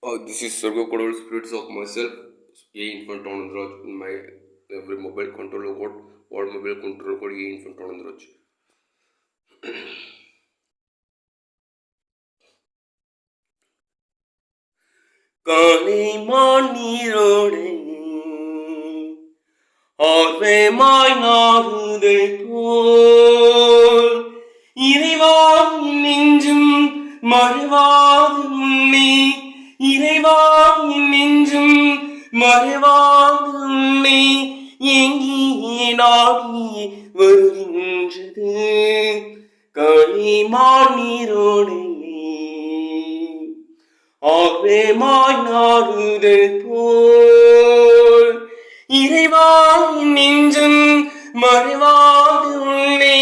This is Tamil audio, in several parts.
This is Sargo Kodal Spirits of myself. A infant on the in my every mobile control code or mobile control code A infant on the காலை மாநீரோடு ஆர்வமாய் நாடுதை போல் இறைவா நெஞ்சும் மறுவாது உன்னை இறைவா நெஞ்சும் மறுவாது உன்னை எங்கியே நாடி வருகின்றது களிமான் நீரோடு ஆர்வமாய் நாடுதல் போல் இறைவா நெஞ்சும் மறுவாது உன்னை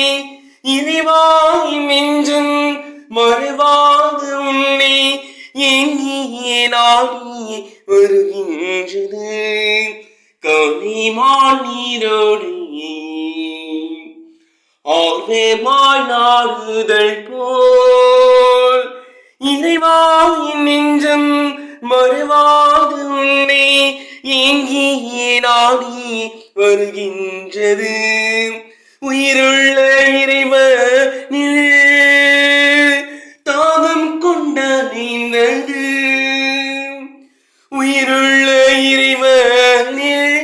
இறைவா நெஞ்சும் மறுவாது உன்னை எங்கியே நாடி வருகின்றது களிமான் நீரோடு ஆர்வமாய் நாடுதல் போல் இறைவா நெஞ்சம் மறுவாது உன்னை எங்கியே நாடி வருகின்றது உயிருள்ள இறைவனில் தாகம் கொண்டது உயிருள்ள இறைவனில்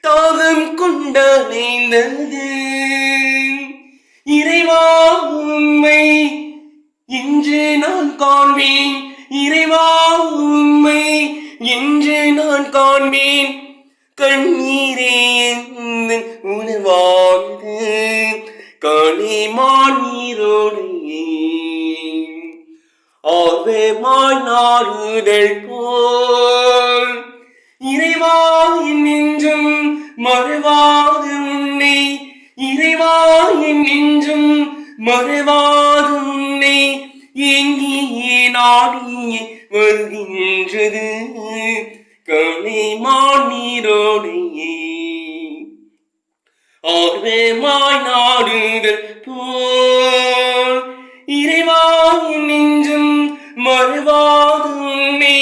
தாகம் கொண்டது இறைவா உம்மை இன்று நான் காண்பேன் இறைவா உம்மை இன்று நான் காண்பேன் கண்ணீரே உணவானது களிமான் நீரோடு ஆர்வமாய் நாடுதல் போல் இறைவா நெஞ்சும் மறுவாது உன்னை இறைவா நெஞ்சும் மறுவாது உன்னை எங்கியே நாடி வருகின்றது களிமான் நீரோடு ஆர்வமாய் நாடுதல் போல் இறைவா நெஞ்சும் மறுவாது உன்னை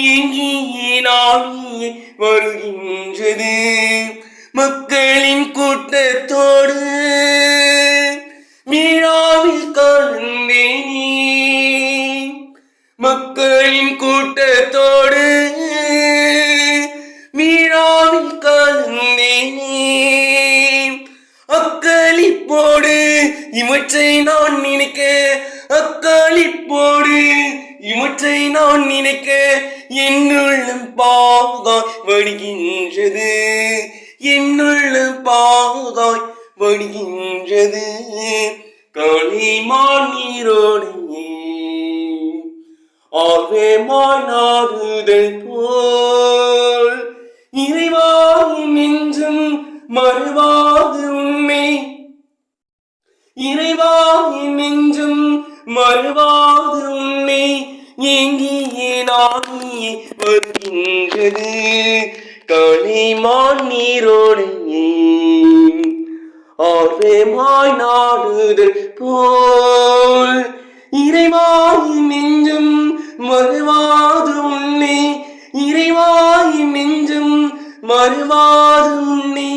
எங்கியே நாடி வருகின்றது மக்களின் கூட்டத்தோடு விழாவில் கலந்தேனே மக்களின் கூட்டத்தோடு விழாவில் கலந்தேனே அக்களிப்போடு இவற்றை நான் நினைக்க அக்களிப்போடு இவற்றை நான் நினைக்க என்னுள்ளம் பாகாய் வடிகின்றது என்னுள்ளம் பாகாய் வடிகின்றது களிமான் நீரோடு ஆர்வமாய் நாடுதல் போல் இறைவா நெஞ்சும் மறுவாது உன்னை இறைவா நெஞ்சும் மறுவாது உன்னை எங்கியே நாடி வருகின்றது களிமான் நீரோடு ஆர்வமாய் நாடுதல் போல் இறைவா நெஞ்சும் மறுவாது உன்னை இறைவா நெஞ்சும் மறுவாது உன்னை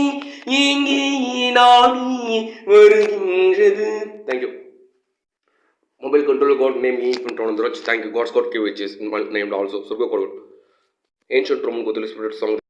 எங்கியே நாடி வருகின்றது. Thank you. Mobile controller got name infant on the Thank you. God's got which is named also. Surgo Kodal. Ancient Roman Gothelic spirit song.